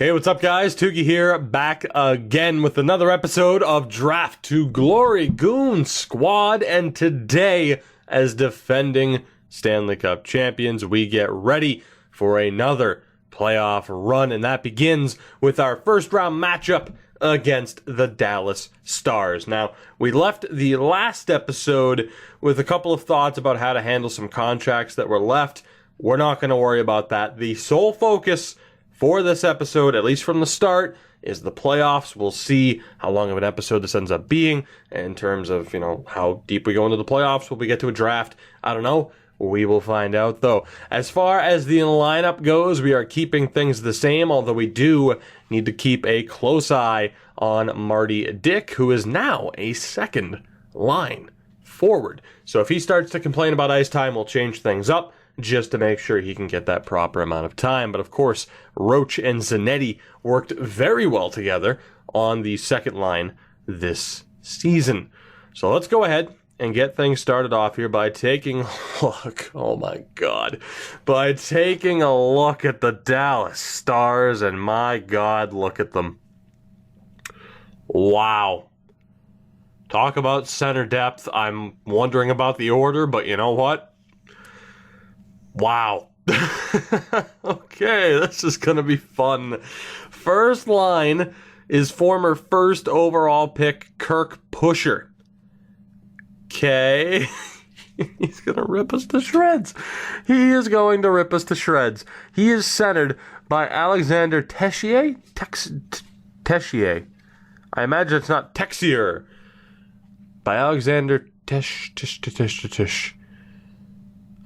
Hey, what's up, guys? Tuki here, back again with another episode of Draft to Glory Goon Squad. And today, as defending Stanley Cup champions, we get ready for another playoff run. And that begins with our first round matchup against the Dallas Stars. Now, we left the last episode with a couple of thoughts about how to handle some contracts that were left. We're not going to worry about that. The sole focus for this episode, at least from the start, is the playoffs. We'll see how long of an episode this ends up being in terms of, how deep we go into the playoffs. Will we get to a draft? I don't know. We will find out, though. As far as the lineup goes, we are keeping things the same, although we do need to keep a close eye on Marty Dick, who is now a second line forward. So if he starts to complain about ice time, we'll change things up just to make sure he can get that proper amount of time. But of course, Roach and Zanetti worked very well together on the second line this season. So let's go ahead and get things started off here by taking a look, by taking a look at the Dallas Stars, and my God, look at them. Wow. Talk about center depth. I'm wondering about the order, but you know what? Wow. Okay, this is going to be fun. First line is former first overall pick Kirk Pusher. Okay. He's going to rip us to shreds. He is going to rip us to shreds. He is centered by Alexander Texier. Texier. I imagine it's not Texier. By Alexander Tish.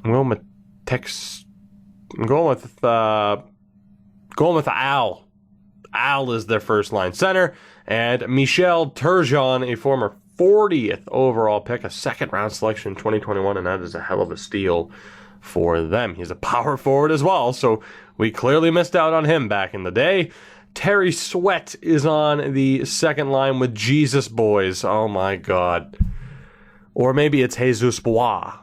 I'm going with I'm going with Al. Al is their first line center, and Michel Turgeon, a former 40th overall pick, a second round selection in 2021, and that is a hell of a steal for them. He's a power forward as well, so we clearly missed out on him back in the day. Terry Sweat is on the second line with Jesus Boys. Oh my God. Or maybe it's Jesus Bois.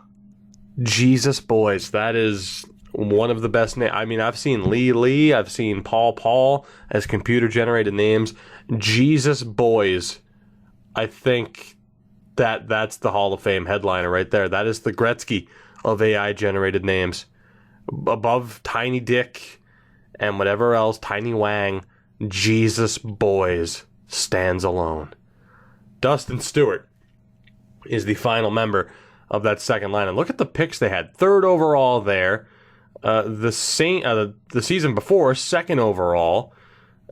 Jesus Boys, that is one of the best names. I mean, I've seen Lee, I've seen Paul as computer-generated names. Jesus Boys, I think that's the Hall of Fame headliner right there. That is the Gretzky of AI-generated names. Above Tiny Dick and whatever else, Tiny Wang, Jesus Boys stands alone. Dustin Stewart is the final member of that second line. And look at the picks they had. Third overall there. The season before, second overall.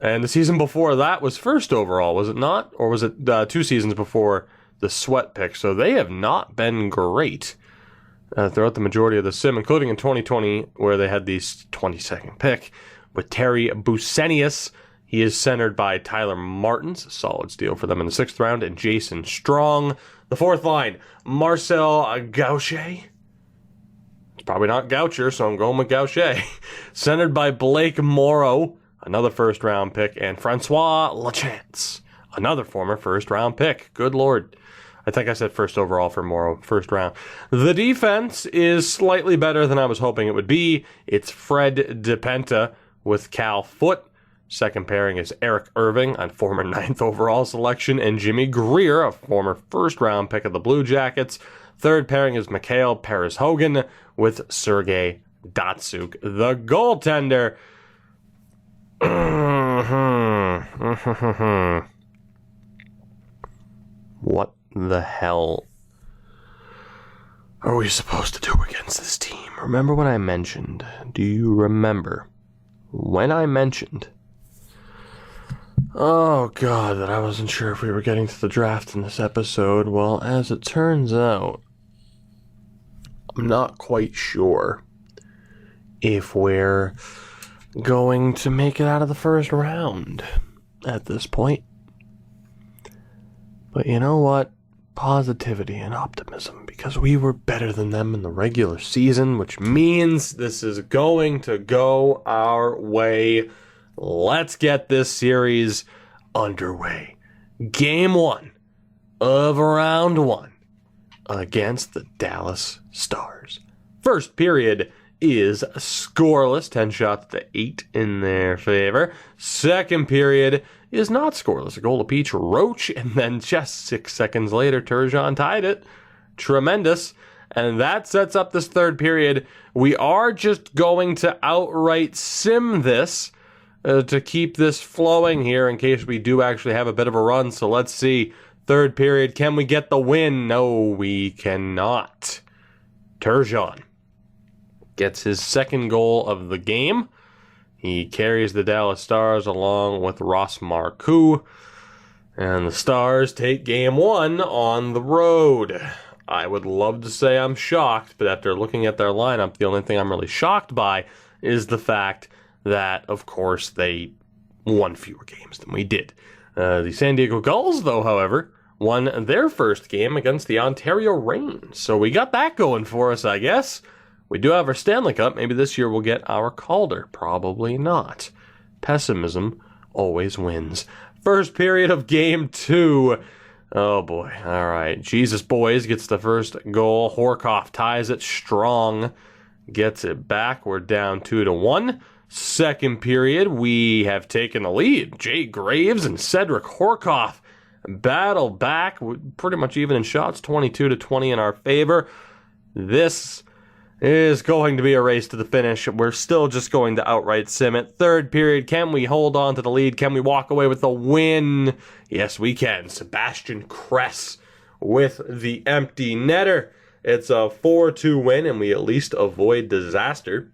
And the season before that was first overall, was it not? Or was it 2 seasons before the Sweat pick? So they have not been great throughout the majority of the sim, including in 2020, where they had the 22nd pick with Terry Busenius. He is centered by Tyler Martins, solid steal for them in the 6th round, and Jason Strong. The fourth line, Marcel Gaucher. It's probably not Goucher, so I'm going with Gaucher. Centered by Blake Morrow, another first-round pick, and Francois Lachance, another former first-round pick. Good Lord. I think I said first overall for Morrow, first round. The defense is slightly better than I was hoping it would be. It's Fred DePenta with Cal Foote. Second pairing is Eric Irving, a former 9th overall selection, and Jimmy Greer, a former first-round pick of the Blue Jackets. Third pairing is Mikhail Peres-Hogan with Sergei Datsuk, the goaltender. What the hell are we supposed to do against this team? Remember when I mentioned? Do you remember when I mentioned? Oh, God, that I wasn't sure if we were getting to the draft in this episode. Well, as it turns out, I'm not quite sure if we're going to make it out of the first round at this point. But you know what? Positivity and optimism, because we were better than them in the regular season, which means this is going to go our way. Let's get this series underway. Game 1 of round 1 against the Dallas Stars. First period is scoreless. 10 shots to 8 in their favor. Second period is not scoreless. A goal apiece, Roach, and then just 6 seconds later, Turgeon tied it. Tremendous. And that sets up this third period. We are just going to outright sim this to keep this flowing here in case we do actually have a bit of a run. So let's see. Third period, can we get the win? No, we cannot. Turgeon gets his second goal of the game. He carries the Dallas Stars along with Ross Marcoux. And the Stars take game 1 on the road. I would love to say I'm shocked, but after looking at their lineup, the only thing I'm really shocked by is the fact that, of course, they won fewer games than we did. The San Diego Gulls, though, however, won their first game against the Ontario Reign. So we got that going for us, I guess. We do have our Stanley Cup. Maybe this year we'll get our Calder. Probably not. Pessimism always wins. First period of game 2. Oh boy. All right. Jesus Boys gets the first goal. Horkoff ties it strong. Gets it back. We're down 2-1. Second period, we have taken the lead. Jay Graves and Cedric Horkoff battle back. Pretty much even in shots. 22-20 in our favor. This is going to be a race to the finish. We're still just going to outright sim it. Third period, can we hold on to the lead? Can we walk away with a win? Yes, we can. Sebastian Kress with the empty netter. It's a 4-2 win, and we at least avoid disaster.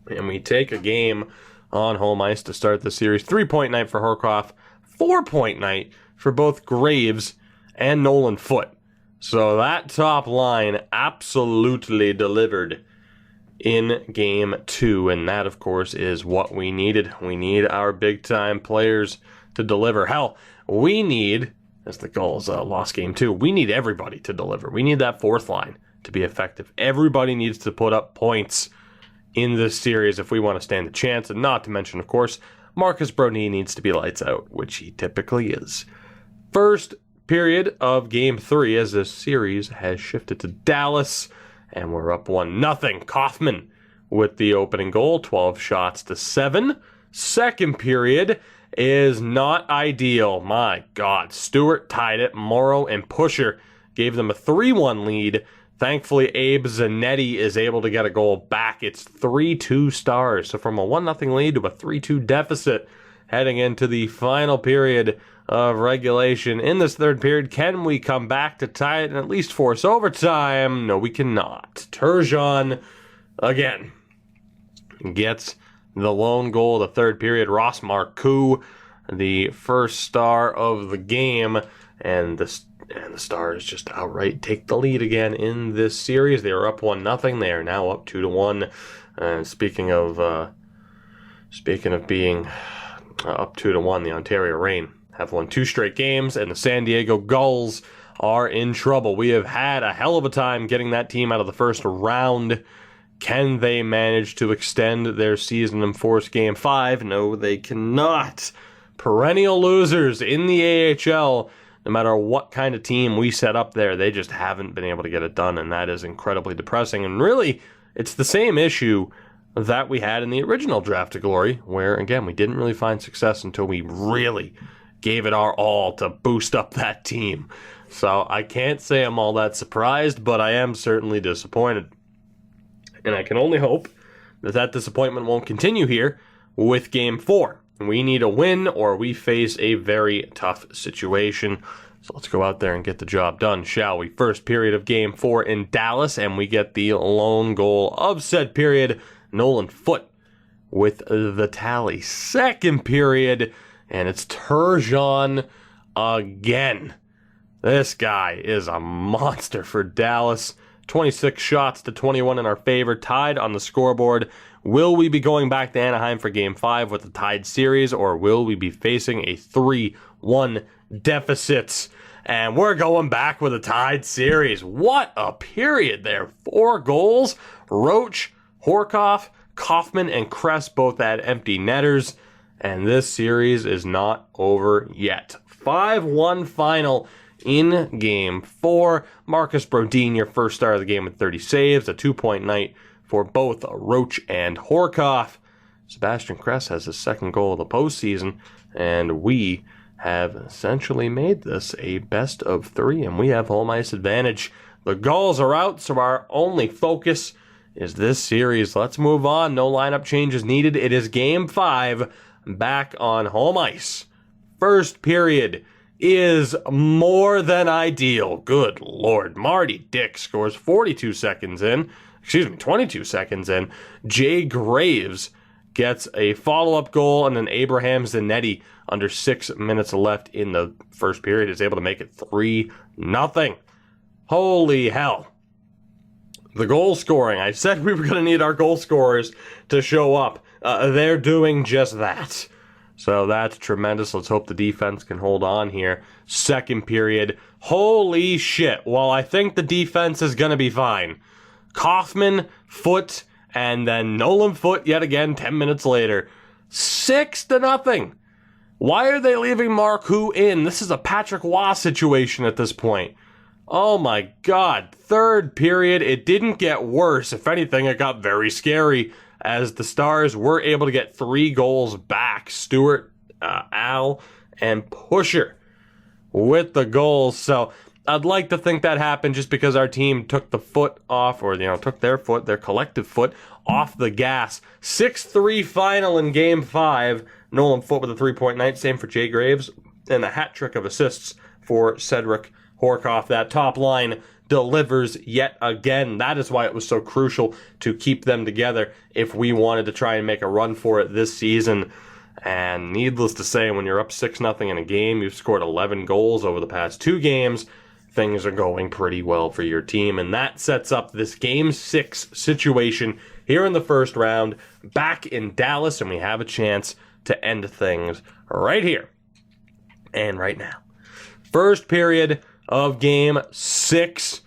And we take a game on home ice to start the series. 3-point night for Horkoff. 4-point night for both Graves and Nolan Foote. So that top line absolutely delivered in game 2, and that, of course, is what we needed. We need our big-time players to deliver. Hell, we need, as the Gulls lost game 2, we need everybody to deliver. We need that fourth line to be effective. Everybody needs to put up points in this series if we want to stand a chance, and not to mention, of course, Marcus Brodin needs to be lights out, which he typically is. First period of game 3 as this series has shifted to Dallas, and we're up 1-0. Kaufman with the opening goal, 12 shots to 7. Second period is not ideal. My God, Stewart tied it. Morrow and Pusher gave them a 3-1 lead. Thankfully, Abe Zanetti is able to get a goal back. It's 3-2 Stars. So from a 1-0 lead to a 3-2 deficit heading into the final period of regulation. In this third period, can we come back to tie it and at least force overtime? No, we cannot. Turgeon, again, gets the lone goal of the third period. Ross Marcoux, the first star of the game, and the Stars just outright take the lead again in this series. They were up 1-0. They are now up 2-1. Speaking of being up 2-1, the Ontario Reign have won 2 straight games, and the San Diego Gulls are in trouble. We have had a hell of a time getting that team out of the first round. Can they manage to extend their season and force game 5? No, they cannot. Perennial losers in the AHL. No matter what kind of team we set up there, they just haven't been able to get it done, and that is incredibly depressing. And really, it's the same issue that we had in the original Draft to Glory, where, again, we didn't really find success until we really gave it our all to boost up that team. So I can't say I'm all that surprised, but I am certainly disappointed. And I can only hope that that disappointment won't continue here with Game 4. We need a win or we face a very tough situation. So let's go out there and get the job done, shall we? First period of Game 4 in Dallas, and we get the lone goal of said period. Nolan Foote with the tally. Second period, and it's Turgeon again. This guy is a monster for Dallas. 26 shots to 21 in our favor, tied on the scoreboard. Will we be going back to Anaheim for Game 5 with the tied series, or will we be facing a 3-1 deficit? And we're going back with a tied series. What a period there. 4 goals. Roach, Horkoff, Kaufman, and Kress both had empty netters. And this series is not over yet. 5-1 final in Game 4. Marcus Brodin, your first star of the game with 30 saves. A 2-point night for both Roach and Horkoff. Sebastian Kress has his second goal of the postseason, and we have essentially made this a best of 3, and we have home ice advantage. The goals are out, so our only focus is this series. Let's move on. No lineup changes needed. It is Game 5 back on home ice. First period is more than ideal. Good Lord. Marty Dick scores 22 seconds in. Jay Graves gets a follow-up goal, and then Abraham Zanetti, under 6 minutes left in the first period, is able to make it 3-0. Holy hell. The goal scoring. I said we were going to need our goal scorers to show up. They're doing just that. So that's tremendous. Let's hope the defense can hold on here. Second period. Holy shit. Well, I think the defense is going to be fine. Kaufman, Foote, and then Nolan Foote yet again 10 minutes later. 6-0. Why are they leaving Marcoux in? This is a Patrick Waugh situation at this point. Oh my God. Third period, it didn't get worse. If anything, it got very scary as the Stars were able to get 3 goals back. Stewart, Al, and Pusher with the goals. So I'd like to think that happened just because our team took the foot off, or, took their collective foot off the gas. 6-3 final in Game 5. Nolan Foote with a 3-point night. Same for Jay Graves. And a hat trick of assists for Cedric Horkoff. That top line delivers yet again. That is why it was so crucial to keep them together if we wanted to try and make a run for it this season. And needless to say, when you're up 6-0 in a game, you've scored 11 goals over the past 2 games, things are going pretty well for your team. And that sets up this Game 6 situation here in the first round, back in Dallas, and we have a chance to end things right here and right now. First period of Game 6,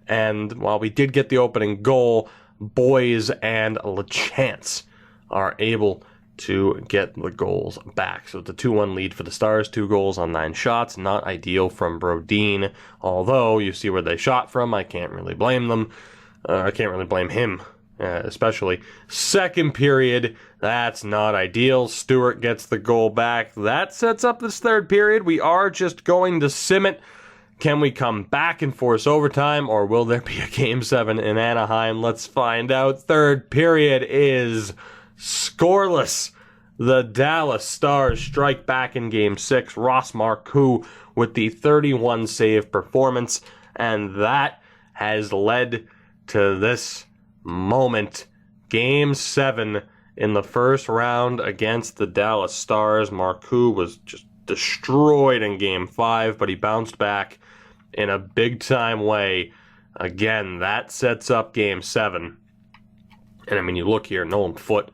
and while we did get the opening goal, Boys and LeChance are able to get the goals back. So it's a 2-1 lead for the Stars, 2 goals on 9 shots. Not ideal from Brodin, although you see where they shot from. I can't really blame them. I can't really blame him, especially. Second period, that's not ideal. Stewart gets the goal back. That sets up this third period. We are just going to sim it. Can we come back and force overtime, or will there be a Game 7 in Anaheim? Let's find out. Third period is scoreless. The Dallas Stars strike back in Game 6. Ross Marcoux with the 31 save performance, and that has led to this moment. Game 7 in the first round against the Dallas Stars. Marcoux was just destroyed in Game 5, but he bounced back in a big-time way. Again, that sets up Game 7. And, I mean, you look here, Nolan Foote,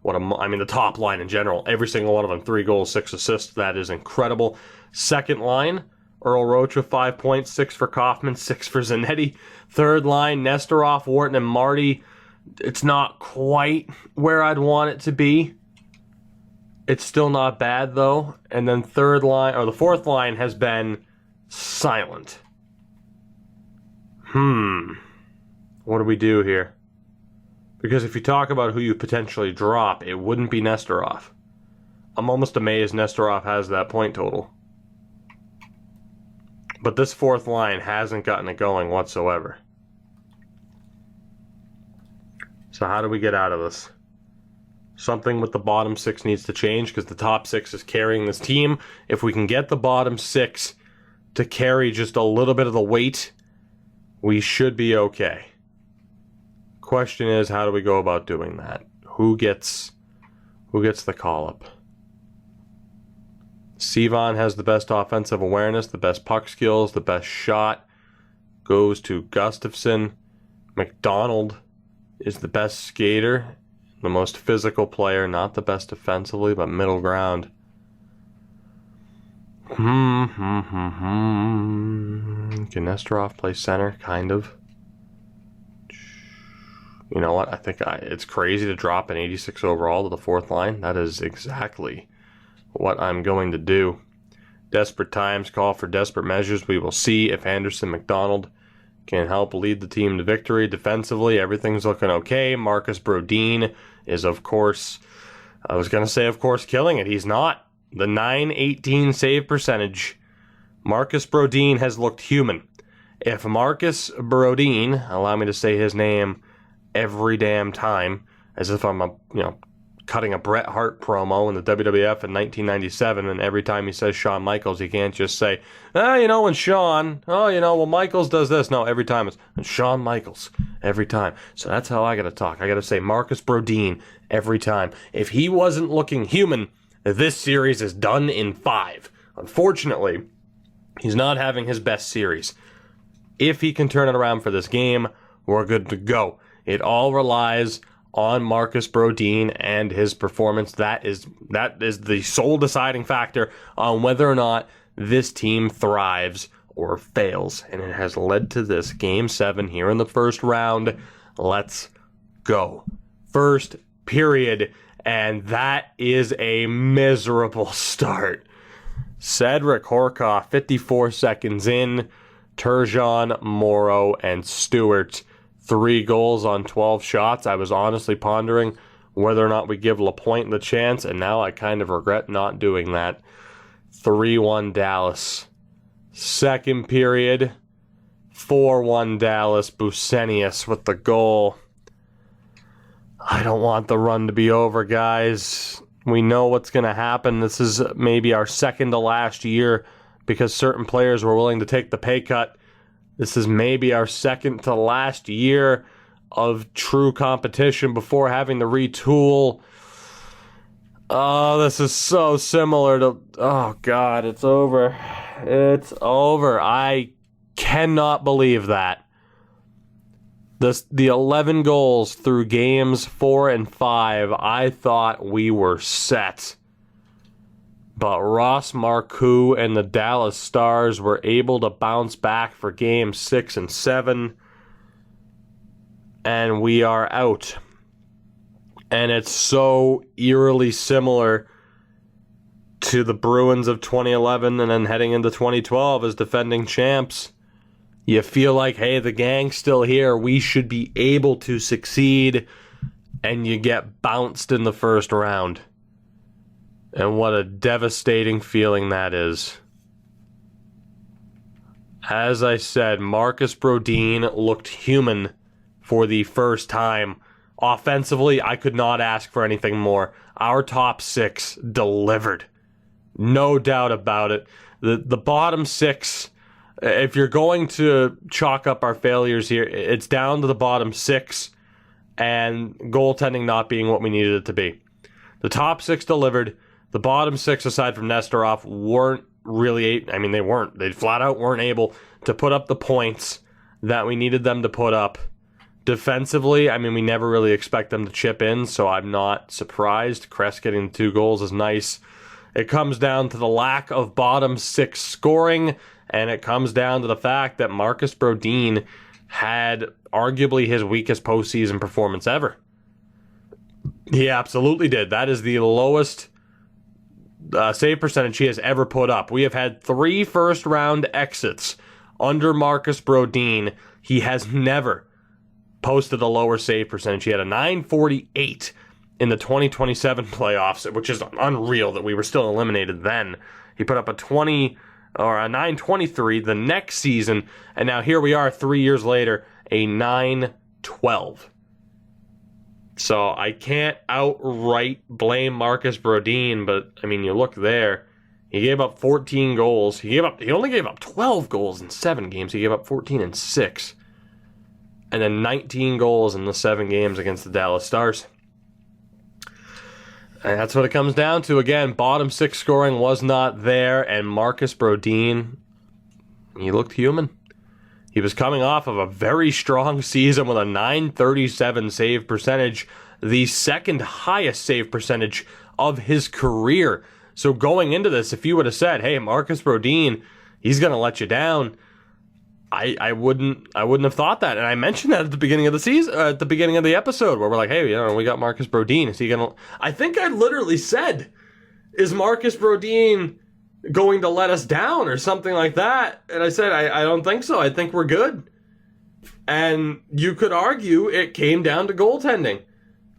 the top line in general, every single one of them, 3 goals, 6 assists. That is incredible. Second line, Earl Roach with 5 points, 6 for Kaufman, 6 for Zanetti. Third line, Nesterov, Wharton, and Marty. It's not quite where I'd want it to be. It's still not bad, though. And then the fourth line has been silent. What do we do here? Because if you talk about who you potentially drop, it wouldn't be Nesterov. I'm almost amazed Nesterov has that point total. But this fourth line hasn't gotten it going whatsoever. So how do we get out of this? Something with the bottom 6 needs to change because the top 6 is carrying this team. If we can get the bottom 6 to carry just a little bit of the weight, we should be okay. Question is, how do we go about doing that? Who gets the call-up? Sivan has the best offensive awareness, the best puck skills, the best shot. Goes to Gustafsson. McDonald is the best skater, the most physical player, not the best defensively, but middle ground. Can Nesterov play center? Kind of. You know what? I think it's crazy to drop an 86 overall to the fourth line. That is exactly what I'm going to do. Desperate times call for desperate measures. We will see if Anderson McDonald can help lead the team to victory. Defensively, everything's looking okay. Marcus Brodin is, of course, killing it. He's not. The .918 save percentage. Marcus Brodin has looked human. If Marcus Brodin, allow me to say his name every damn time, as if I'm cutting a Bret Hart promo in the WWF in 1997, and every time he says Shawn Michaels, he can't just say, when Shawn, Michaels does this. No, every time it's Shawn Michaels, every time. So that's how I gotta talk. I gotta say Marcus Brodin every time. If he wasn't looking human, this series is done in 5. Unfortunately, he's not having his best series. If he can turn it around for this game, we're good to go. It all relies on Marcus Brodin and his performance. That is the sole deciding factor on whether or not this team thrives or fails. And it has led to this Game 7 here in the first round. Let's go. First period. And that is a miserable start. Cedric Horkoff, 54 seconds in. Turgeon, Morrow, and Stewart, 3 goals on 12 shots. I was honestly pondering whether or not we give LaPointe the chance, and now I kind of regret not doing that. 3-1 Dallas. Second period, 4-1 Dallas. Busenius with the goal. I don't want the run to be over, guys. We know what's going to happen. This is maybe our second to last year because certain players were willing to take the pay cut. This is maybe our second to last year of true competition before having to retool. Oh, this is so similar to... Oh, God, it's over. It's over. I cannot believe that. The 11 goals through games 4 and 5, I thought we were set. But Ross Marcoux and the Dallas Stars were able to bounce back for games 6 and 7. And we are out. And it's so eerily similar to the Bruins of 2011 and then heading into 2012 as defending champs. You feel like, hey, the gang's still here. We should be able to succeed. And you get bounced in the first round. And what a devastating feeling that is. As I said, Marcus Brodin looked human for the first time. Offensively, I could not ask for anything more. Our top 6 delivered. No doubt about it. The bottom 6... If you're going to chalk up our failures here, it's down to the bottom 6 and goaltending not being what we needed it to be. The top 6 delivered. The bottom 6, aside from Nestorov, weren't really... they weren't. They flat out weren't able to put up the points that we needed them to put up. Defensively, we never really expect them to chip in, so I'm not surprised. Kress getting the 2 goals is nice. It comes down to the lack of bottom 6 scoring. And it comes down to the fact that Marcus Brodin had arguably his weakest postseason performance ever. He absolutely did. That is the lowest save percentage he has ever put up. We have had 3 first-round exits under Marcus Brodin. He has never posted a lower save percentage. He had a .948 in the 2027 playoffs, which is unreal that we were still eliminated then. He put up a .923 the next season, and now here we are 3 years later, a .912. So I can't outright blame Marcus Brodin, but you look there, he gave up 14 goals. He only gave up 12 goals in 7 games. He gave up 14 in 6. And then 19 goals in the 7 games against the Dallas Stars. And that's what it comes down to. Again, bottom 6 scoring was not there, and Marcus Brodin, he looked human. He was coming off of a very strong season with a .937 save percentage, the second highest save percentage of his career. So going into this, if you would have said, hey, Marcus Brodin, he's going to let you down, I wouldn't have thought that. And I mentioned that at the beginning of the season, at the beginning of the episode, where we're like, hey, we got Marcus Brodin. Is he gonna? I think I literally said, is Marcus Brodin going to let us down or something like that? And I said, I don't think so. I think we're good. And you could argue it came down to goaltending.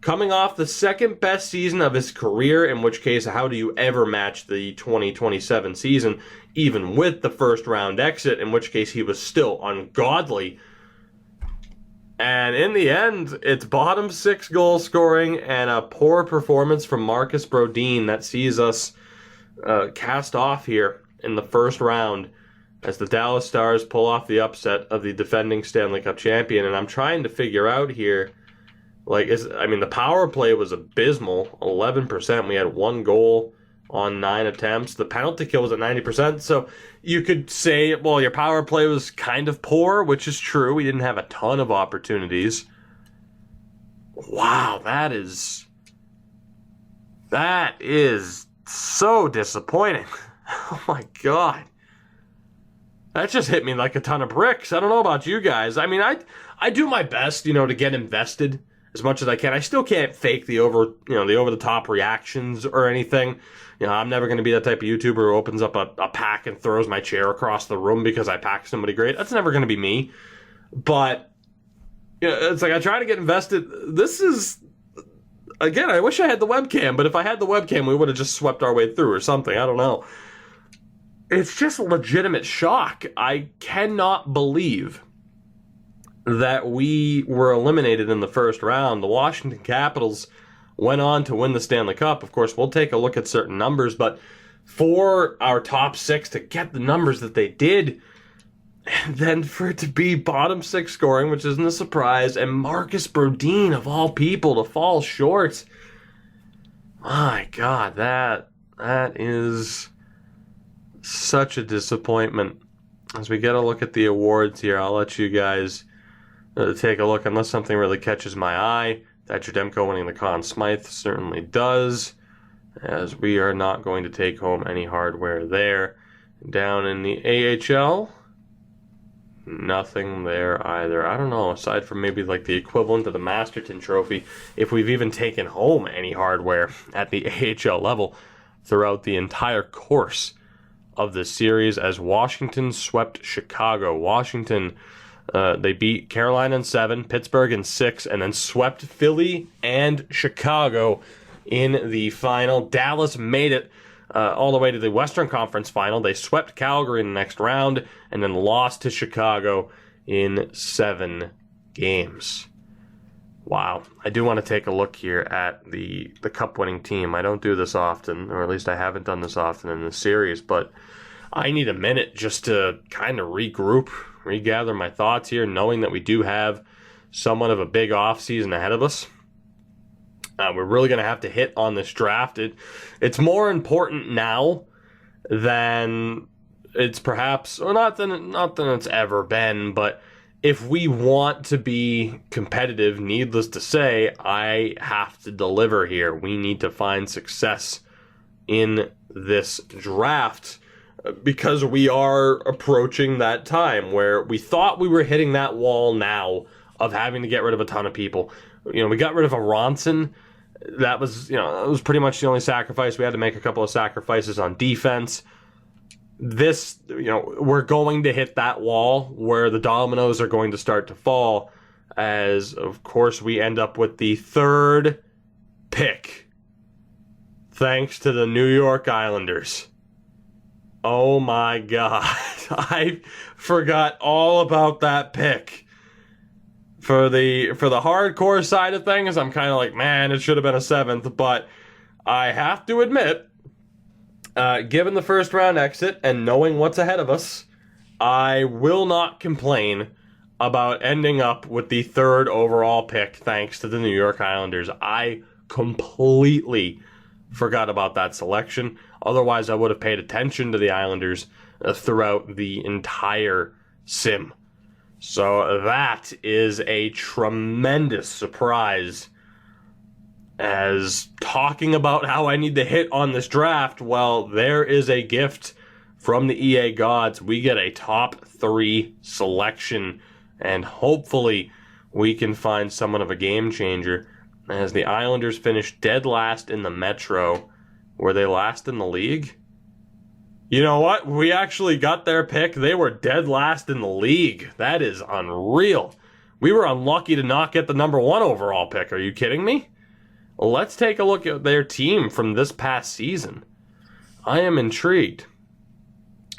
Coming off the second best season of his career, in which case, how do you ever match the 2027 season, even with the first round exit, in which case he was still ungodly. And in the end, it's bottom six goal scoring and a poor performance from Marcus Brodin that sees us cast off here in the first round as the Dallas Stars pull off the upset of the defending Stanley Cup champion. And I'm trying to figure out here, the power play was abysmal, 11%. We had 1 goal on 9 attempts. The penalty kill was at 90%. So you could say, well, your power play was kind of poor, which is true. We didn't have a ton of opportunities. Wow, that is so disappointing. Oh my God. That just hit me like a ton of bricks. I don't know about you guys. I mean, I do my best, to get invested as much as I can. I still can't fake the over the top reactions or anything. I'm never going to be that type of YouTuber who opens up a pack and throws my chair across the room because I packed somebody great. That's never going to be me. But it's like I try to get invested. This is, again, I wish I had the webcam, but if I had the webcam, we would have just swept our way through or something. I don't know. It's just a legitimate shock. I cannot believe that we were eliminated in the first round. The Washington Capitals went on to win the Stanley Cup. Of course, we'll take a look at certain numbers, but for our top six to get the numbers that they did, and then for it to be bottom six scoring, which isn't a surprise, and Marcus Brodin, of all people, to fall short. My God, that is such a disappointment. As we get a look at the awards here, I'll let you guys take a look, unless something really catches my eye. Thatcher Demko winning the Conn Smythe certainly does, as we are not going to take home any hardware there. Down in the AHL, nothing there either. I don't know, aside from maybe like the equivalent of the Masterton Trophy, if we've even taken home any hardware at the AHL level throughout the entire course of the series, as Washington swept Chicago. Washington, they beat Carolina in 7, Pittsburgh in 6, and then swept Philly and Chicago in the final. Dallas made it all the way to the Western Conference final. They swept Calgary in the next round and then lost to Chicago in 7 games. Wow. I do want to take a look here at the cup-winning team. I don't do this often, or at least I haven't done this often in this series, but I need a minute just to kind of regroup, regather my thoughts here, knowing that we do have somewhat of a big offseason ahead of us. We're really going to have to hit on this draft. It's more important now than it's perhaps, or not than it's ever been, but if we want to be competitive, needless to say, I have to deliver here. We need to find success in this draft because we are approaching that time where we thought we were hitting that wall now of having to get rid of a ton of people. We got rid of Aronson. That was, it was pretty much the only sacrifice. We had to make a couple of sacrifices on defense. This, we're going to hit that wall where the dominoes are going to start to fall, as, of course, we end up with the 3rd pick, thanks to the New York Islanders. Oh my God. I forgot all about that pick. For the hardcore side of things, I'm kind of like, man, it should have been a 7th, but I have to admit, given the first round exit and knowing what's ahead of us, I will not complain about ending up with the 3rd overall pick thanks to the New York Islanders. I completely forgot about that selection. Otherwise, I would have paid attention to the Islanders throughout the entire sim. So that is a tremendous surprise. As talking about how I need to hit on this draft, well, there is a gift from the EA gods. We get a top 3 selection, and hopefully we can find somewhat of a game changer, as the Islanders finish dead last in the Metro. Were they last in the league? You know what? We actually got their pick. They were dead last in the league. That is unreal. We were unlucky to not get the number 1 overall pick. Are you kidding me? Let's take a look at their team from this past season. I am intrigued.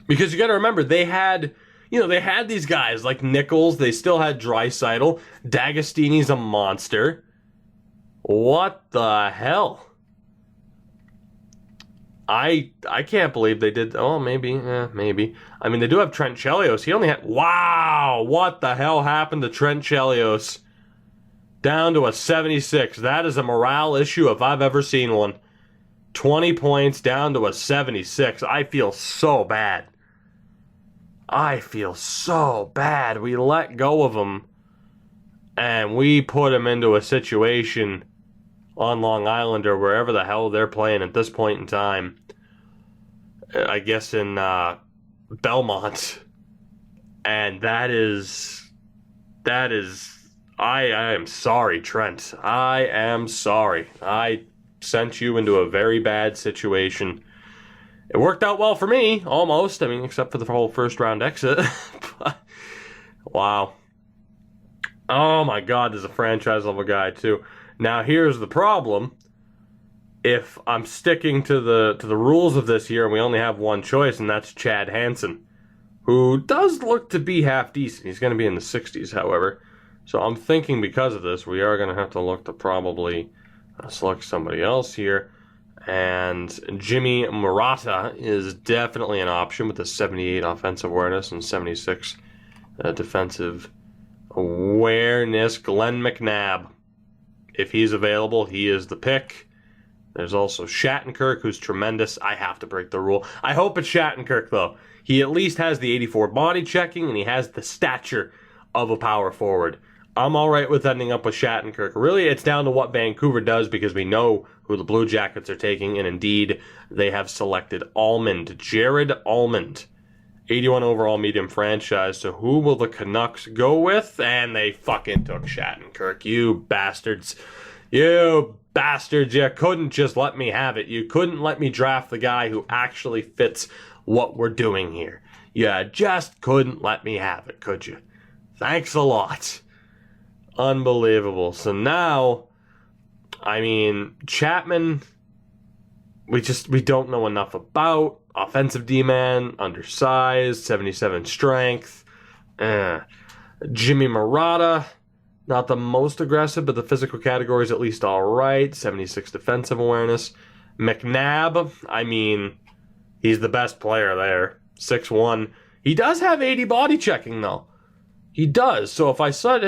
Because you got to remember, they had these guys like Nichols. They still had Draisaitl. D'Agostini's a monster. What the hell? I can't believe they did. Oh, maybe. I mean, they do have Trent Chelios. He only had... Wow! What the hell happened to Trent Chelios? Down to a 76. That is a morale issue if I've ever seen one. 20 points down to a 76. I feel so bad. We let go of him. And we put him into a situation on Long Island or wherever the hell they're playing at this point in time. I guess in Belmont. And that is I am sorry, Trent. I am sorry. I sent you into a very bad situation. It worked out well for me, almost. I mean, except for the whole first round exit. But, wow. Oh my God, there's a franchise level guy too. Now here's the problem. If I'm sticking to the rules of this year and we only have one choice, and that's Chad Hansen, who does look to be half decent. He's going to be in the 60s, however. So I'm thinking because of this, we are going to have to look to probably select somebody else here. And Jimmy Murata is definitely an option with a 78 offensive awareness and 76 defensive awareness. Glenn McNabb, if he's available, he is the pick. There's also Shattenkirk, who's tremendous. I have to break the rule. I hope it's Shattenkirk, though. He at least has the 84 body checking, and he has the stature of a power forward. I'm all right with ending up with Shattenkirk. Really, it's down to what Vancouver does, because we know who the Blue Jackets are taking, and indeed, they have selected Almond, Jared Almond, 81 overall medium franchise. So who will the Canucks go with? And they fucking took Shattenkirk. You bastards. You bastards. You couldn't just let me have it. You couldn't let me draft the guy who actually fits what we're doing here. You just couldn't let me have it, could you? Thanks a lot. Unbelievable. So now, I mean, Chapman, we don't know enough about. Offensive D-man, undersized, 77 strength. Jimmy Murata, not the most aggressive, but the physical category is at least all right. 76 defensive awareness. McNabb, I mean, he's the best player there. 6'1". He does have 80 body checking, though. He does. So if I set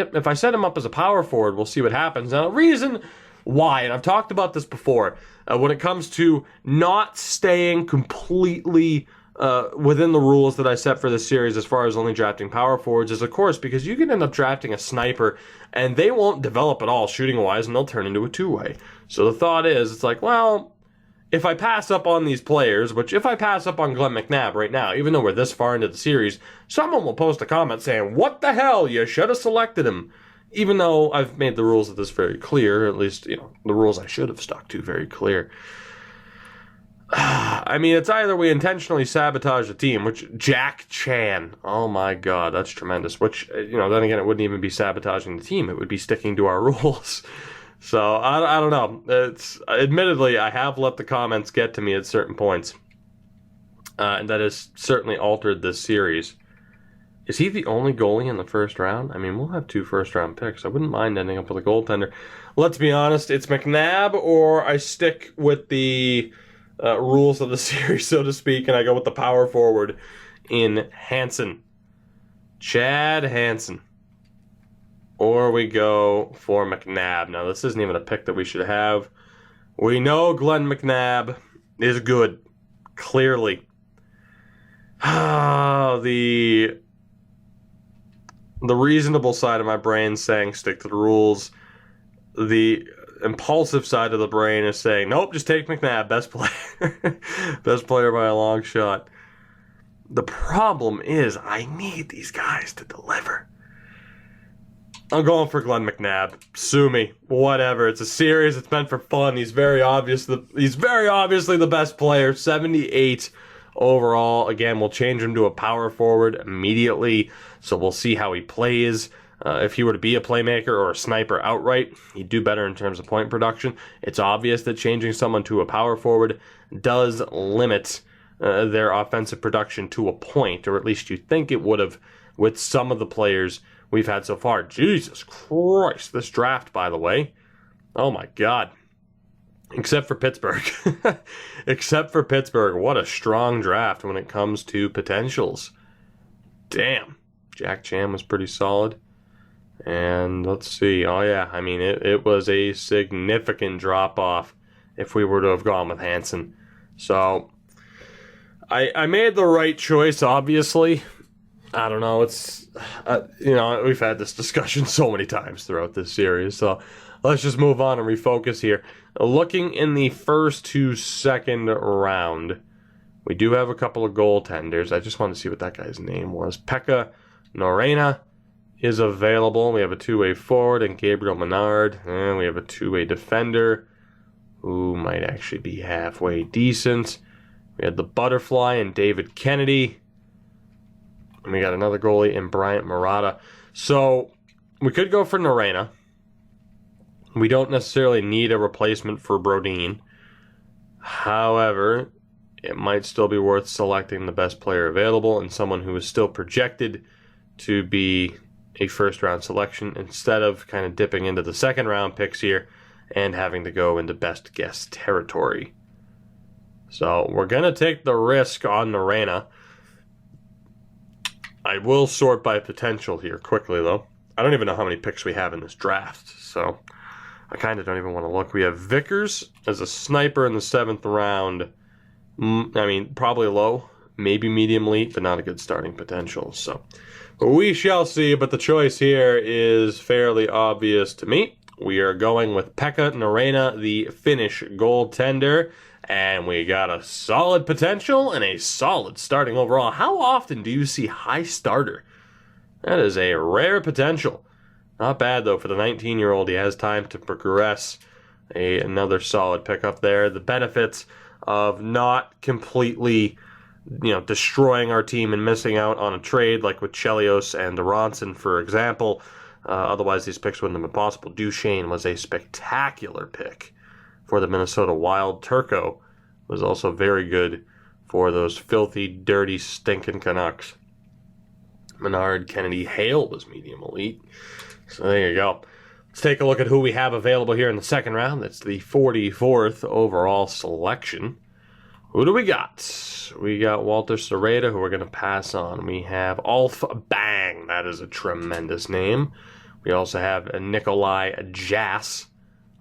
him up as a power forward, we'll see what happens. Now, the reason why, and I've talked about this before, when it comes to not staying completely within the rules that I set for this series as far as only drafting power forwards is, of course, because you can end up drafting a sniper and they won't develop at all shooting-wise and they'll turn into a two-way. So the thought is, it's like, well, if I pass up on these players, which if I pass up on Glenn McNabb right now, even though we're this far into the series, someone will post a comment saying, what the hell, you should have selected him. Even though I've made the rules of this very clear, at least, the rules I should have stuck to very clear. I mean, it's either we intentionally sabotage the team, which Jack Chan, oh my God, that's tremendous. Which, then again, it wouldn't even be sabotaging the team. It would be sticking to our rules. So, I don't know. Admittedly, I have let the comments get to me at certain points. And that has certainly altered this series. Is he the only goalie in the first round? I mean, we'll have 2 first-round picks. I wouldn't mind ending up with a goaltender. Let's be honest, it's McNabb, or I stick with the rules of the series, so to speak, and I go with the power forward in Hansen. Chad Hansen. Or we go for McNabb. Now, this isn't even a pick that we should have. We know Glenn McNabb is good. Clearly. The reasonable side of my brain saying stick to the rules. The impulsive side of the brain is saying, nope, just take McNabb, best player. Best player by a long shot. The problem is I need these guys to deliver. I'm going for Glenn McNabb. Sue me. Whatever. It's a series. It's meant for fun. He's very obviously the best player. 78 overall. Again, we'll change him to a power forward immediately, so we'll see how he plays. If he were to be a playmaker or a sniper outright, he'd do better in terms of point production. It's obvious that changing someone to a power forward does limit their offensive production to a point, or at least you think it would have with some of the players we've had so far. Jesus Christ, this draft, by the way. Oh my God. Except for Pittsburgh. Except for Pittsburgh. What a strong draft when it comes to potentials. Damn. Jack Chan was pretty solid. And let's see. Oh yeah, I mean, it was a significant drop-off if we were to have gone with Hansen. So, I made the right choice, obviously. I don't know, it's, we've had this discussion so many times throughout this series, so let's just move on and refocus here. Looking in the first to second round, we do have a couple of goaltenders. I just want to see what that guy's name was. Pekka Norena is available. We have a two-way forward and Gabriel Menard, and we have a two-way defender who might actually be halfway decent. We had the Butterfly and David Kennedy. And we got another goalie in Bryant Murata. So we could go for Norena. We don't necessarily need a replacement for Brodin. However, it might still be worth selecting the best player available and someone who is still projected to be a first-round selection instead of kind of dipping into the second-round picks here and having to go into best guess territory. So we're going to take the risk on Norena. I will sort by potential here quickly, though. I don't even know how many picks we have in this draft, so I kind of don't even want to look. We have Vickers as a sniper in the 7th round. I mean, probably low, maybe medium elite, but not a good starting potential. So we shall see, but the choice here is fairly obvious to me. We are going with Pekka Norena, the Finnish goaltender. And we got a solid potential and a solid starting overall. How often do you see high starter? That is a rare potential. Not bad, though, for the 19-year-old. He has time to progress. Another solid pickup there. The benefits of not completely, destroying our team and missing out on a trade like with Chelios and Ronson, for example. Otherwise, these picks wouldn't have been possible. Duchesne was a spectacular pick for the Minnesota Wild. Turco was also very good for those filthy, dirty, stinking Canucks. Menard, Kennedy, Hale was medium elite. So there you go. Let's take a look at who we have available here in the second round. That's the 44th overall selection. Who do we got? We got Walter Serrata, who we're going to pass on. We have Ulf Bang. That is a tremendous name. We also have Nikolai Jass,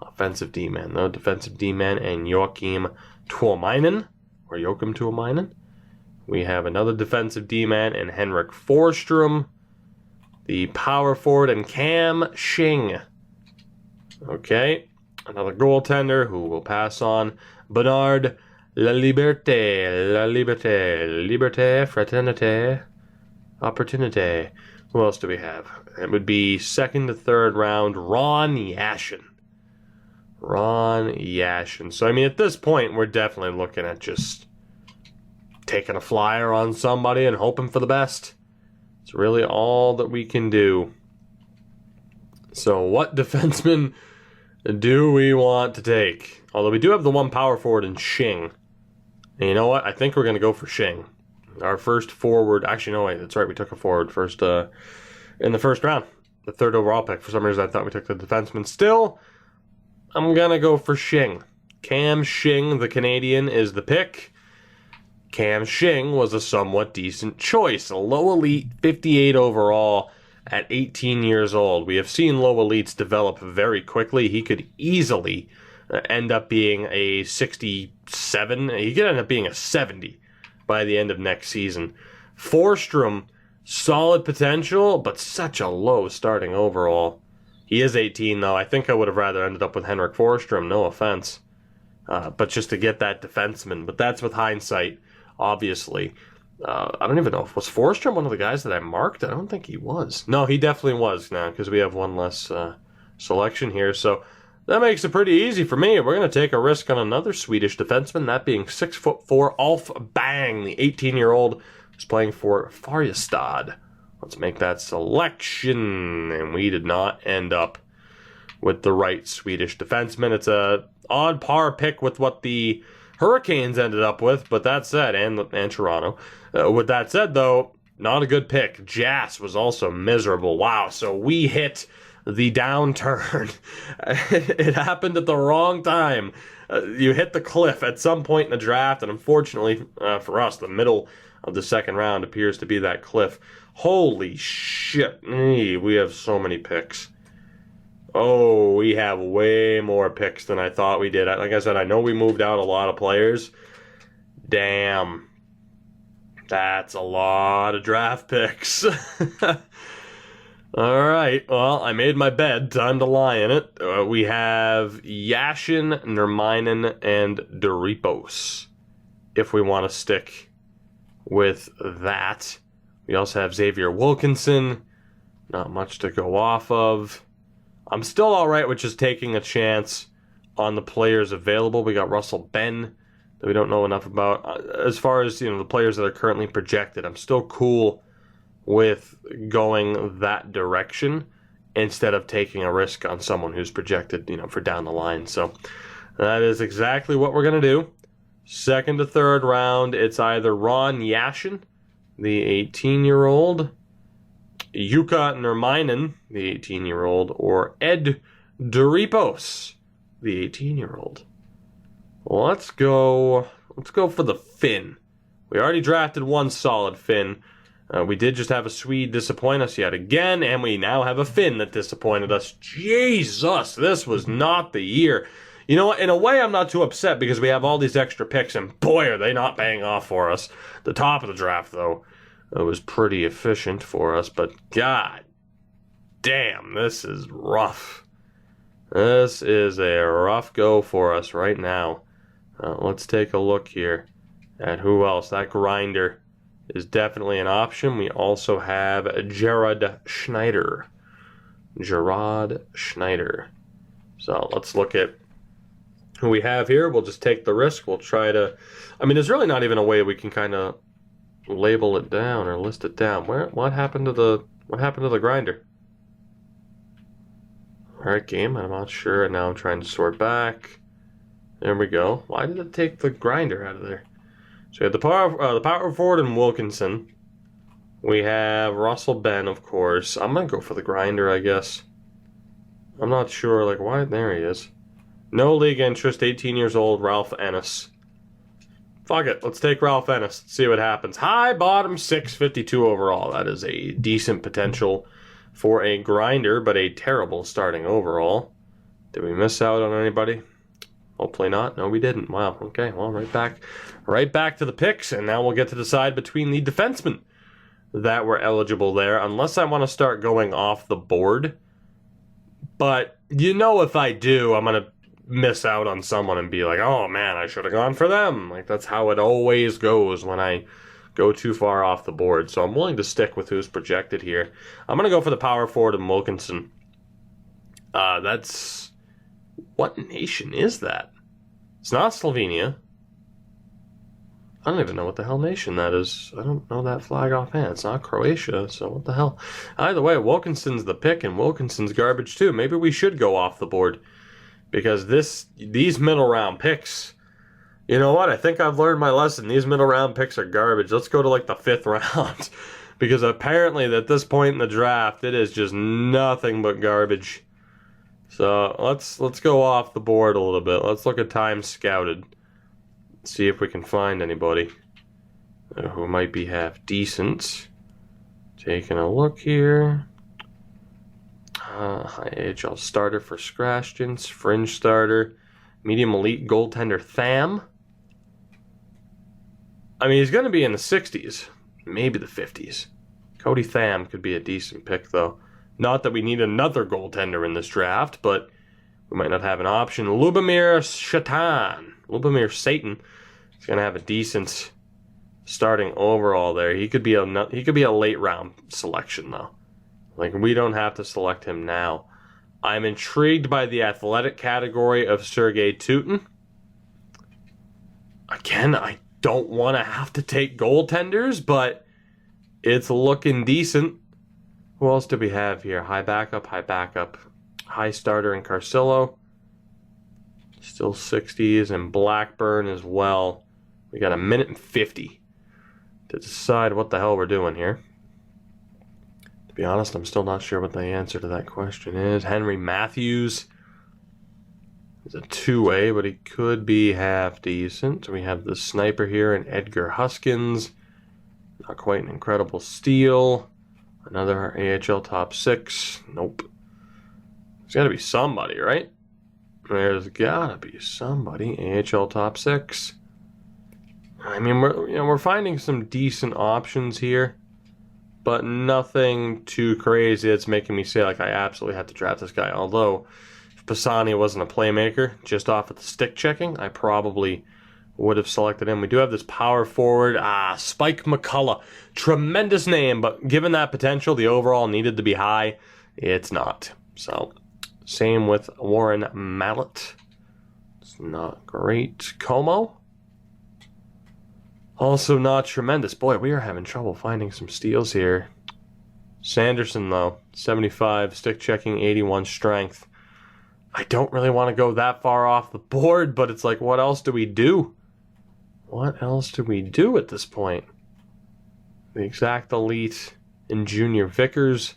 offensive D-man, though. Defensive D-man, and Joachim Tuomainen, or Joachim Tuomainen. We have another defensive D-man, and Henrik Forsström. The power forward, and Cam Shing. Okay, another goaltender, who will pass on. Bernard Liberté, Fraternité, Opportunité. Who else do we have? It would be second to third round, Ron Yashin. So, I mean, at this point, we're definitely looking at just taking a flyer on somebody and hoping for the best. It's really all that we can do. So, what defenseman do we want to take? Although we do have the one power forward in Shing. And you know what? I think we're going to go for Shing. Our first forward. Actually, no, wait. That's right. We took a forward first in the first round. The third overall pick. For some reason, I thought we took the defenseman. Still, I'm going to go for Shing. Cam Shing, the Canadian, is the pick. Cam Shing was a somewhat decent choice. A low elite, 58 overall at 18 years old. We have seen low elites develop very quickly. He could easily end up being a 67. He could end up being a 70 by the end of next season. Forsström, solid potential, but such a low starting overall. He is 18, though. I think I would have rather ended up with Henrik Forsström, no offense. But just to get that defenseman. But that's with hindsight, obviously. I don't even know. Was Forsström one of the guys that I marked? I don't think he was. No, he definitely was now, because we have one less selection here. So That makes it pretty easy for me. We're going to take a risk on another Swedish defenseman, that being 6'4", Ulf Bang, the 18-year-old who's playing for Färjestad. Let's make that selection, and we did not end up with the right Swedish defenseman. It's a odd par pick with what the Hurricanes ended up with, but that said, and Toronto. With that said, though, not a good pick. Jas was also miserable. Wow, so we hit the downturn. It happened at the wrong time. You hit the cliff at some point in the draft, and unfortunately for us, the middle of the second round appears to be that cliff. Holy shit. We have so many picks. Oh, we have way more picks than I thought we did. Like I said, I know we moved out a lot of players. Damn. That's a lot of draft picks. All right, well, I made my bed. Time to lie in it. We have Yashin, Nurminen, and Doripos, if we want to stick with that. We also have Xavier Wilkinson. Not much to go off of. I'm still all right with just taking a chance on the players available. We got Russell Ben, that we don't know enough about. As far as, the players that are currently projected, I'm still cool with going that direction instead of taking a risk on someone who's projected, for down the line. So that is exactly what we're going to do. Second to third round, it's either Ron Yashin, the 18-year-old, Jukka Nurminen, the 18-year-old, or Ed Doripos, the 18-year-old. Let's go for the Finn. We already drafted one solid Finn. We did just have a Swede disappoint us yet again, and we now have a Finn that disappointed us. Jesus, this was not the year. You know what? In a way, I'm not too upset because we have all these extra picks, and boy, are they not paying off for us. The top of the draft, though, was pretty efficient for us, but god damn, this is rough. This is a rough go for us right now. Let's take a look here at who else. That grinder is definitely an option. We also have Gerard Schneider. So let's look at who we have here. We'll just take the risk. We'll try to... there's really not even a way we can kind of label it down or list it down. What happened to the grinder? Alright, game. I'm not sure. And now I'm trying to sort back. There we go. Why did it take the grinder out of there? So we have the power forward and Wilkinson. We have Russell Ben, of course. I'm going to go for the grinder, I guess. I'm not sure, why? There he is. No league interest, 18 years old, Ralph Ennis. Fuck it, let's take Ralph Ennis. See what happens. High bottom, 652 overall. That is a decent potential for a grinder, but a terrible starting overall. Did we miss out on anybody? Hopefully not. No, we didn't. Wow. Okay. Well, right back to the picks, and now we'll get to decide between the defensemen that were eligible there, unless I want to start going off the board. But if I do, I'm going to miss out on someone and be like, oh man, I should have gone for them. That's how it always goes when I go too far off the board. So I'm willing to stick with who's projected here. I'm going to go for the power forward and Wilkinson. That's... What nation is that? It's not Slovenia. I don't even know what the hell nation that is. I don't know that flag offhand. It's not Croatia, so what the hell? Either way, Wilkinson's the pick, and Wilkinson's garbage too. Maybe we should go off the board. Because these middle round picks, you know what? I think I've learned my lesson. These middle round picks are garbage. Let's go to the 5th round. Because apparently at this point in the draft, it is just nothing but garbage. So let's go off the board a little bit. Let's look at times scouted. See if we can find anybody who might be half decent. Taking a look here. High AHL starter for Scratchins. Fringe starter. Medium elite goaltender Tham. He's going to be in the 60s. Maybe the 50s. Cody Tham could be a decent pick, though. Not that we need another goaltender in this draft, but we might not have an option. Lubomir Satan is going to have a decent starting overall there. He could be a late round selection though. We don't have to select him now. I'm intrigued by the athletic category of Sergei Tutin. Again, I don't want to have to take goaltenders, but it's looking decent. Who else do we have here? High backup, high starter in Carcillo. Still 60s, and Blackburn as well. We got 1:50 to decide what the hell we're doing here. To be honest, I'm still not sure what the answer to that question is. Henry Matthews is a two-way, but he could be half decent. We have the sniper here in Edgar Huskins. Not quite an incredible steal. Another AHL top 6. Nope. There's got to be somebody, right? There's got to be somebody. AHL top 6. I mean, we're finding some decent options here, but nothing too crazy that's making me say, like, I absolutely have to draft this guy. Although, if Pisani wasn't a playmaker, just off of the stick checking, I probably would have selected him. We do have this power forward, Spike McCullough. Tremendous name, but given that potential, the overall needed to be high. It's not. So, same with Warren Mallett. It's not great. Como? Also not tremendous. Boy, we are having trouble finding some steals here. Sanderson, though, 75, stick checking, 81 strength. I don't really want to go that far off the board, but it's like, what else do we do? What else do we do at this point? The exact elite in Junior Vickers.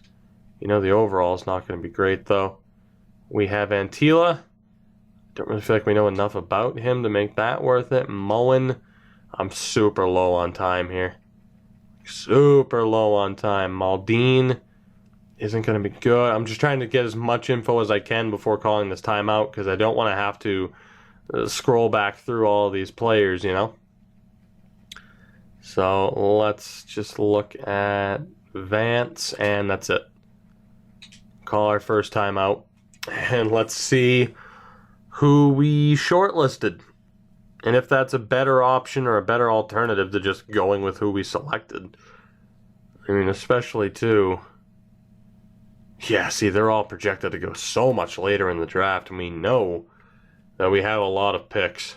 You know, the overall is not going to be great, though. We have Antila. Don't really feel like we know enough about him to make that worth it. Moen. I'm super low on time here. Super low on time. Maldine isn't going to be good. I'm just trying to get as much info as I can before calling this timeout because I don't want to have to scroll back through all of these players, you know? So let's just look at Vance, and that's it. Call our first timeout, and let's see who we shortlisted. And if that's a better option or a better alternative to just going with who we selected. I mean, especially too. Yeah, see, they're all projected to go so much later in the draft, and we know that we have a lot of picks.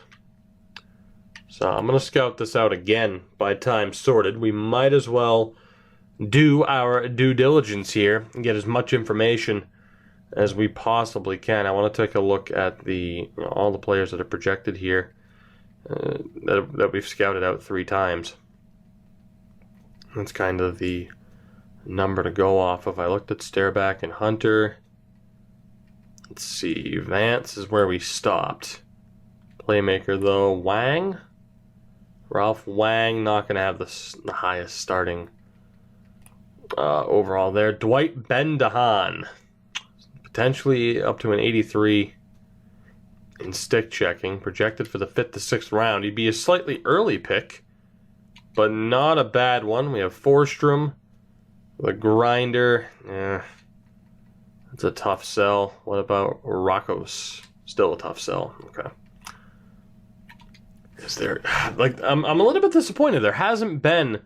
So I'm going to scout this out again by time sorted. We might as well do our due diligence here and get as much information as we possibly can. I want to take a look at all the players that are projected here. That we've scouted out 3 times. That's kind of the number to go off of. I looked at Stairback and Hunter. Let's see. Vance is where we stopped. Playmaker, though. Wang? Ralph Wang, not going to have the highest starting overall there. Dwight Ben-Dahan. Potentially up to an 83 in stick checking, projected for the 5th to 6th round. He'd be a slightly early pick, but not a bad one. We have Forstrom, the Grinder. That's a tough sell. What about Rockos? Still a tough sell. Okay. Is there, like, I'm a little bit disappointed. There hasn't been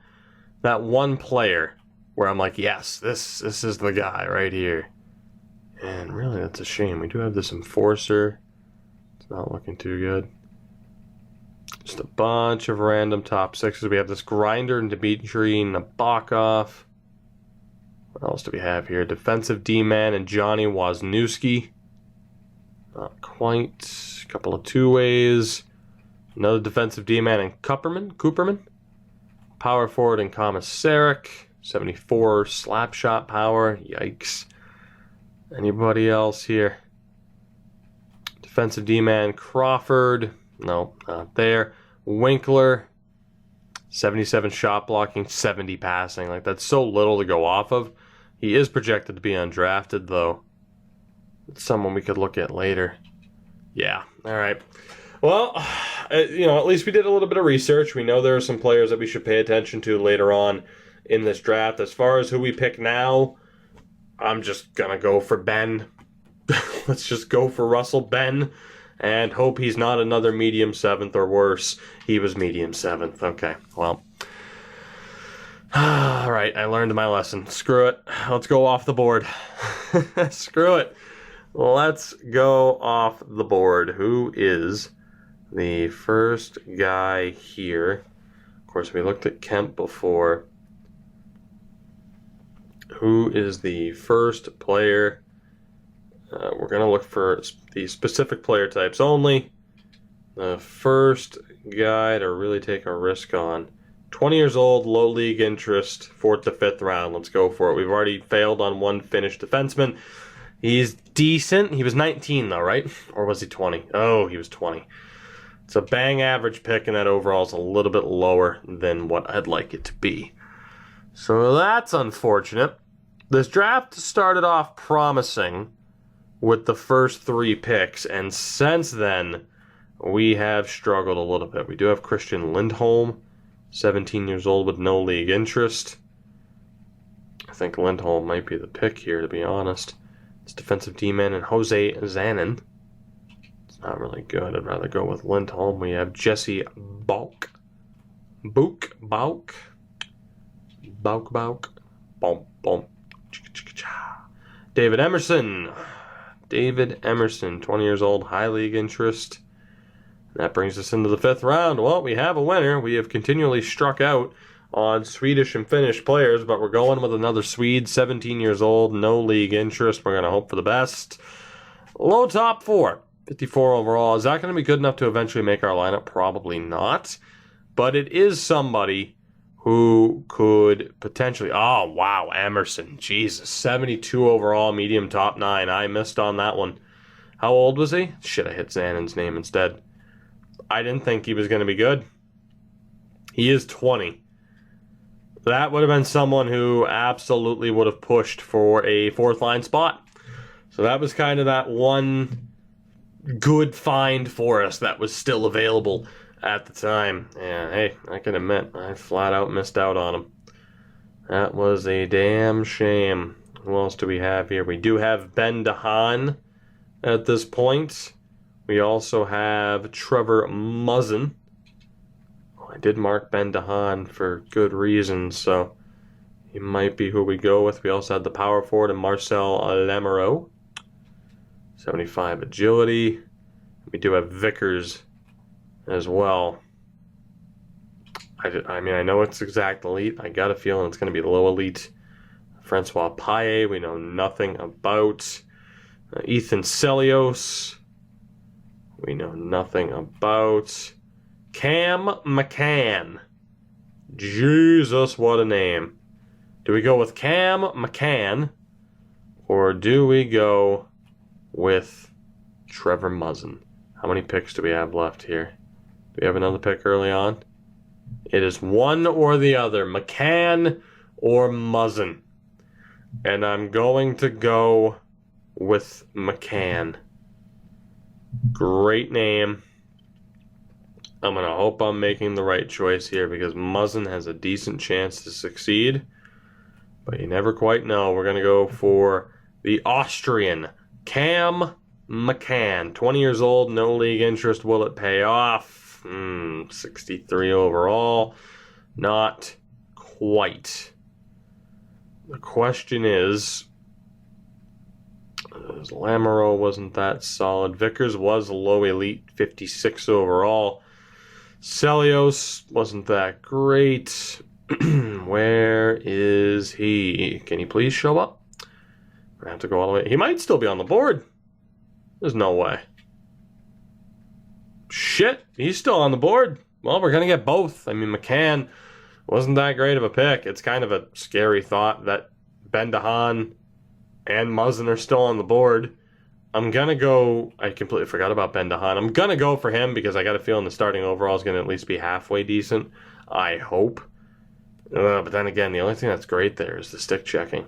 that one player where I'm like, yes, this is the guy right here. And really, that's a shame. We do have this Enforcer. Not looking too good. Just a bunch of random top 6s. We have this Grinder and Dmitry Nabokov. What else do we have here? Defensive D-man and Johnny Wozniewski. Not quite. A couple of two-ways. Another defensive D-man and Cooperman. Power forward and Komisarek. 74 slap shot power. Yikes. Anybody else here? Defensive D-man Crawford. No, not there. Winkler. 77 shot blocking, 70 passing. Like, that's so little to go off of. He is projected to be undrafted, though. It's someone we could look at later. Yeah, all right. Well, at least we did a little bit of research. We know there are some players that we should pay attention to later on in this draft. As far as who we pick now, I'm just going to go for Ben. Let's just go for Russell Ben and hope he's not another medium 7th or worse. He was medium 7th. Okay, well. All right, I learned my lesson. Screw it. Let's go off the board. Screw it. Let's go off the board. Who is the first guy here? Of course, we looked at Kemp before. Who is the first player? We're going to look for the specific player types only. The first guy to really take a risk on. 20 years old, low league interest, 4th to 5th round. Let's go for it. We've already failed on one Finnish defenseman. He's decent. He was 19 though, right? Or was he 20? Oh, he was 20. It's a bang average pick, and that overall is a little bit lower than what I'd like it to be. So that's unfortunate. This draft started off promising with the first 3 picks, and since then, we have struggled a little bit. We do have Christian Lindholm, 17 years old with no league interest. I think Lindholm might be the pick here, to be honest. It's defensive D-man and Jose Zanin. It's not really good. I'd rather go with Lindholm. We have Jesse Bauk. Bauk. Bom, bom. David Emerson. 20 years old, high league interest. That brings us into the 5th round. Well, we have a winner. We have continually struck out on Swedish and Finnish players, but we're going with another Swede, 17 years old, no league interest. We're going to hope for the best. Low top 4, 54 overall. Is that going to be good enough to eventually make our lineup? Probably not. But it is somebody who could potentially... Oh, wow, Emerson. Jesus, 72 overall, medium top 9. I missed on that one. How old was he? Shit, I hit Zanin's name instead. I didn't think he was going to be good. He is 20. That would have been someone who absolutely would have pushed for a 4th line spot. So that was kind of that one good find for us that was still available at the time. Yeah, hey, I can admit, I flat out missed out on him. That was a damn shame. Who else do we have here? We do have Ben DeHaan at this point. We also have Trevor Muzzin. I did mark Ben DeHaan for good reasons, so he might be who we go with. We also had the power forward and Marcel Lamoureux. 75 agility. We do have Vickers as well. I mean, I know it's exact elite. I got a feeling it's going to be low elite. Francois Paille, we know nothing about. Ethan Celios, we know nothing about. Cam McCann. Jesus, what a name. Do we go with Cam McCann, or do we go with Trevor Muzzin? How many picks do we have left here? Do we have another pick early on? It is one or the other, McCann or Muzzin. And I'm going to go with McCann. Great name. I'm going to hope I'm making the right choice here because Muzzin has a decent chance to succeed. But you never quite know. We're going to go for the Austrian, Cam McCann. 20 years old, no league interest. Will it pay off? 63 overall. Not quite. The question is, Lamoureux wasn't that solid. Vickers was low elite, 56 overall. Celios wasn't that great. Where is he? Can he please show up? I have to go all the way. He might still be on the board. There's no way. Shit, he's still on the board. Well, we're going to get both. I mean, McCann wasn't that great of a pick. It's kind of a scary thought that Ben DeHaan and Muzzin are still on the board. I'm going to go... I completely forgot about Ben DeHaan. I'm going to go for him because I got a feeling the starting overall is going to at least be halfway decent. I hope. But then again, the only thing that's great there is the stick checking.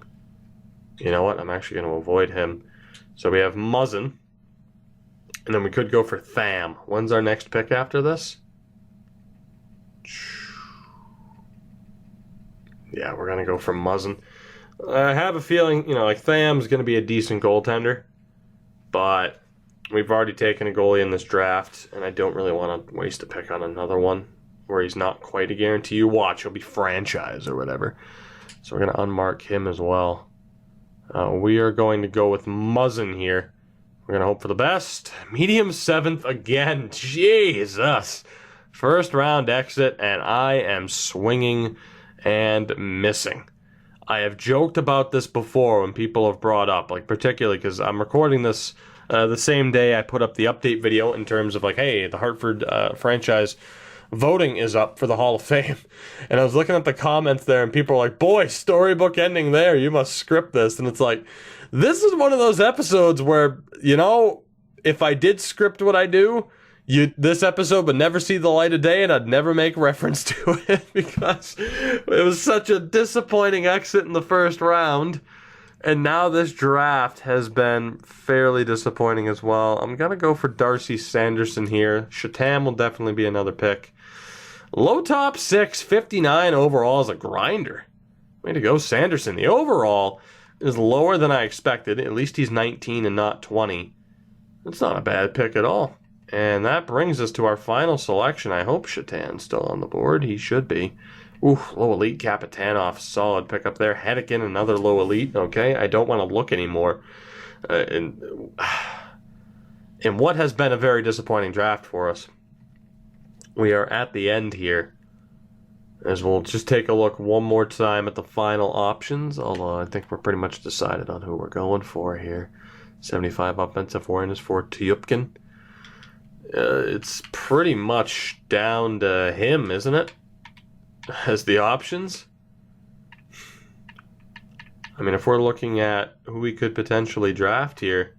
You know what? I'm actually going to avoid him. So we have Muzzin. And then we could go for Tham. When's our next pick after this? Yeah, we're going to go for Muzzin. I have a feeling, like Tham's going to be a decent goaltender. But we've already taken a goalie in this draft, and I don't really want to waste a pick on another one where he's not quite a guarantee. You watch, he'll be franchise or whatever. So we're going to unmark him as well. We are going to go with Muzzin here. We're going to hope for the best. Medium 7th again. Jesus. First round exit, and I am swinging and missing. I have joked about this before when people have brought up, like particularly because I'm recording this the same day I put up the update video in terms of like, hey, the Hartford franchise voting is up for the Hall of Fame. And I was looking at the comments there, and people are like, boy, storybook ending there. You must script this. And it's like, this is one of those episodes where, you know, if I did script what I do, this episode would never see the light of day, and I'd never make reference to it because it was such a disappointing exit in the first round. And now this draft has been fairly disappointing as well. I'm going to go for Darcy Sanderson here. Chatham will definitely be another pick. Low top 6, 59 overall is a grinder. Way to go, Sanderson. The overall is lower than I expected. At least he's 19 and not 20. It's not a bad pick at all. And that brings us to our final selection. I hope Chatan's still on the board. He should be. Ooh, low elite Kapitanov. Solid pickup there. Hedican, another low elite. Okay, I don't want to look anymore. In what has been a very disappointing draft for us. We are at the end here. As we'll just take a look one more time at the final options. Although I think we're pretty much decided on who we're going for here. 75 offensive awareness for Tyupkin. It's pretty much down to him, isn't it? As the options. I mean, if we're looking at who we could potentially draft here,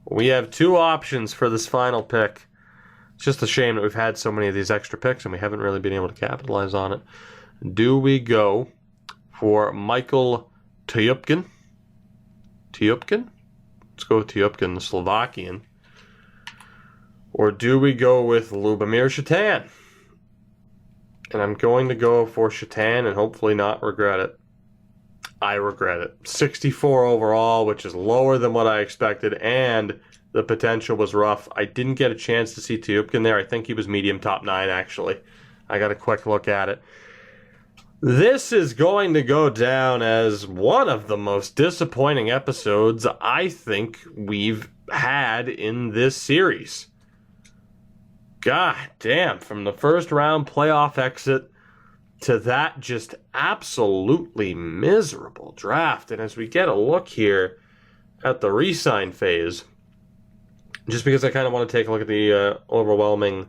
we have 2 options for this final pick. It's just a shame that we've had so many of these extra picks and we haven't really been able to capitalize on it. Do we go for Michael Tyupkin? Tyupkin? Let's go with Tyupkin, the Slovakian. Or do we go with Lubomir Shatan? And I'm going to go for Shatan and hopefully not regret it. I regret it. 64 overall, which is lower than what I expected, and the potential was rough. I didn't get a chance to see Tyupkin there. I think he was medium top 9, actually. I got a quick look at it. This is going to go down as one of the most disappointing episodes I think we've had in this series. God damn, from the first round playoff exit to that just absolutely miserable draft. And as we get a look here at the re-sign phase, just because I kind of want to take a look at the overwhelming,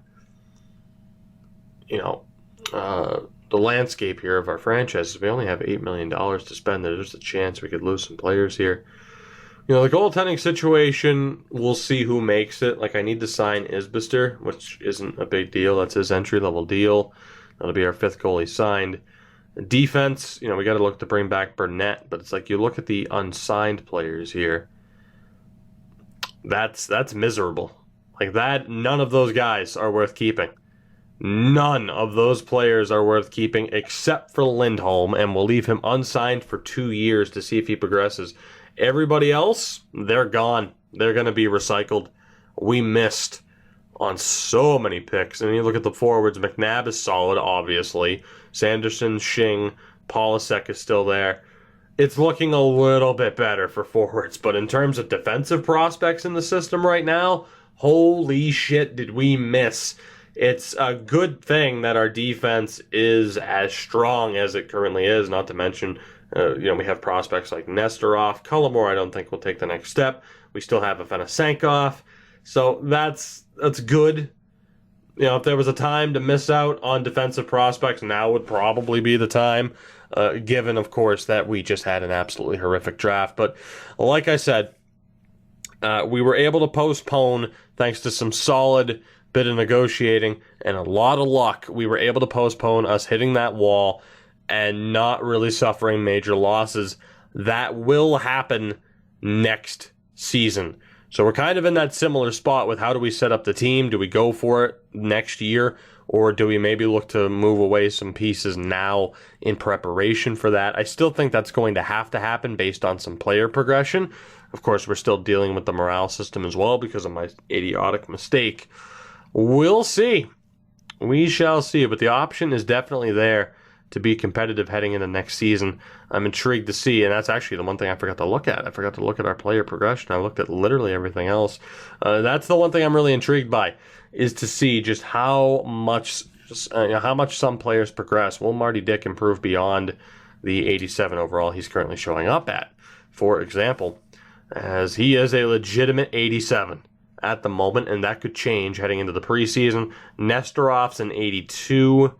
the landscape here of our franchises. We only have $8 million to spend. There's a chance we could lose some players here. The goaltending situation, we'll see who makes it. Like, I need to sign Isbister, which isn't a big deal. That's his entry-level deal. That'll be our 5th goalie signed. Defense, we got to look to bring back Burnett, but it's like you look at the unsigned players here. That's miserable. Like that, none of those guys are worth keeping. None of those players are worth keeping except for Lindholm, and we'll leave him unsigned for 2 years to see if he progresses. Everybody else, they're gone. They're going to be recycled. We missed on so many picks. And you look at the forwards, McNabb is solid, obviously. Sanderson, Shing, Polasek is still there. It's looking a little bit better for forwards. But in terms of defensive prospects in the system right now, holy shit, did we miss. It's a good thing that our defense is as strong as it currently is, not to mention we have prospects like Nestorov. Cullimore, I don't think will take the next step. We still have Afanasenkov. So that's good. If there was a time to miss out on defensive prospects, now would probably be the time, given, of course, that we just had an absolutely horrific draft. But like I said, we were able to postpone, thanks to some solid bit of negotiating and a lot of luck, we were able to postpone us hitting that wall and not really suffering major losses. That will happen next season. So we're kind of in that similar spot with how do we set up the team? Do we go for it next year? Or do we maybe look to move away some pieces now in preparation for that? I still think that's going to happen based on some player progression. Of course, we're still dealing with the morale system as well because of my idiotic mistake. We'll see. We shall see. But the option is definitely there to be competitive heading into next season. I'm intrigued to see, and that's actually the one thing I forgot to look at. I forgot to look at our player progression. I looked at literally everything else. That's the one thing I'm really intrigued by, is to see just how much some players progress. Will Marty Dick improve beyond the 87 overall he's currently showing up at? For example, as he is a legitimate 87 at the moment, and that could change heading into the preseason. Nesterov's an 82.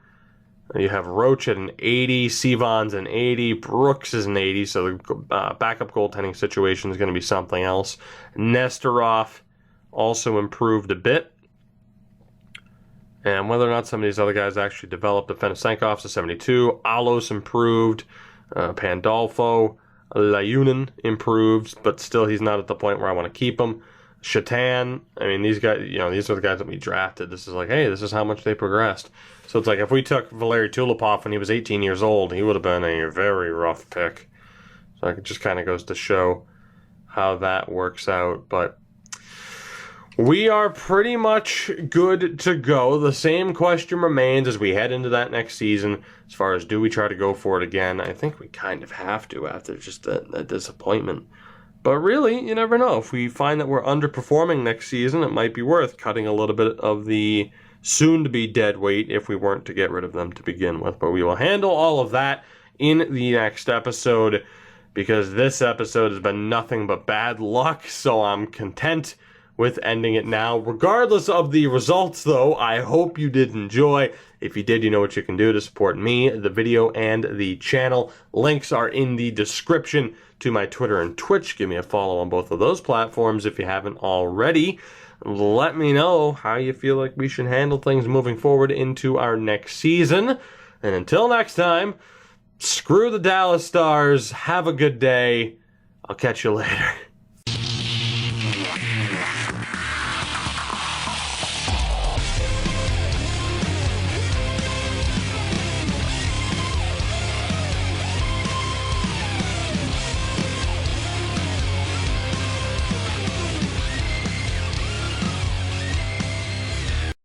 You have Roach at an 80, Sivon's an 80, Brooks is an 80, so the backup goaltending situation is going to be something else. Nesterov also improved a bit. And whether or not some of these other guys actually developed, Defensenkov's a 72, Alos improved, Pandolfo, Layunin improved, but still he's not at the point where I want to keep him. Shatan, I mean, these guys, these are the guys that we drafted. This is like, hey, this is how much they progressed. So it's like, if we took Valeri Tulipov when he was 18 years old, he would have been a very rough pick. So it just kind of goes to show how that works out. But we are pretty much good to go. The same question remains as we head into that next season. As far as, do we try to go for it again? I think we kind of have to after just that disappointment. But really, you never know. If we find that we're underperforming next season, it might be worth cutting a little bit of the soon-to-be dead weight if we weren't to get rid of them to begin with. But we will handle all of that in the next episode, because this episode has been nothing but bad luck, so I'm content with ending it now. Regardless of the results, though, I hope you did enjoy. If you did, you know what you can do to support me, the video, and the channel. Links are in the description to my Twitter and Twitch. Give me a follow on both of those platforms if you haven't already. Let me know how you feel like we should handle things moving forward into our next season. And until next time, screw the Dallas Stars. Have a good day. I'll catch you later.